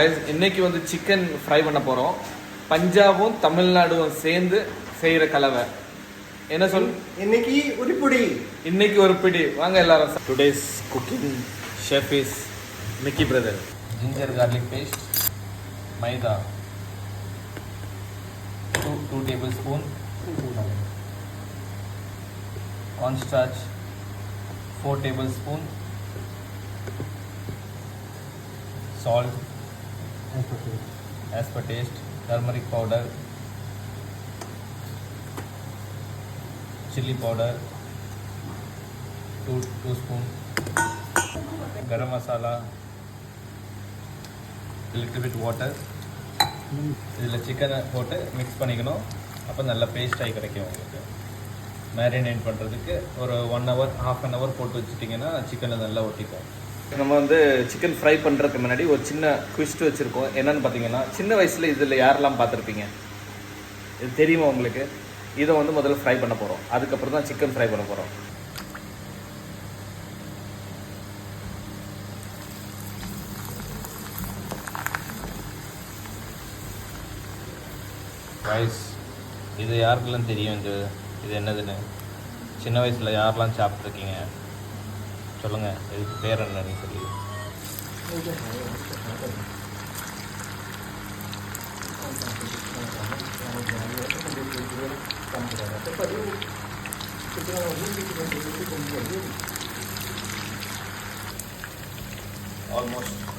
இன்னைக்கு வந்து chicken fry பண்ண போகிறோம். பஞ்சாபும் தமிழ்நாடும் சேர்ந்து செய்கிற கலவை. என்ன சொல் இன்னைக்கு ஒரு பிடி வாங்க எல்லாரும். Today's cooking chef is Mickey brother. Ginger garlic paste, maida 2 tablespoon, cornstarch 4 tablespoon, salt as per taste, turmeric powder, chili powder 2 spoon, garam masala, little bit water. இதில் சிக்கனை போட்டு மிக்ஸ் பண்ணிக்கணும். அப்போ நல்லா பேஸ்டாகி கிடைக்கும். உங்களுக்கு மேரினேட் பண்ணுறதுக்கு ஒரு 1 hour, half an hour போட்டு வச்சுட்டிங்கன்னா சிக்கனை நல்லா ஒட்டிக்கும். நம்ம வந்து சிக்கன் ஃப்ரை பண்ணுறதுக்கு முன்னாடி ஒரு சின்ன ட்விஸ்ட் வச்சுருக்கோம். என்னென்னு பார்த்தீங்கன்னா, சின்ன வயசில் இதில் யாரெல்லாம் பார்த்துருப்பீங்க, இது தெரியுமா உங்களுக்கு? இதை வந்து முதல்ல ஃப்ரை பண்ண போகிறோம். அதுக்கப்புறம் தான் சிக்கன் ஃப்ரை பண்ண போகிறோம். ரைஸ் இது யாருக்கெல்லாம் தெரியும்? இது என்னதுன்னு சின்ன வயசில் யாரெல்லாம் சாப்பிட்ருக்கீங்க சொல்லுங்கள். இதுக்கு பேர் என்னன்னு சொல்லி. ஆல்மோஸ்ட்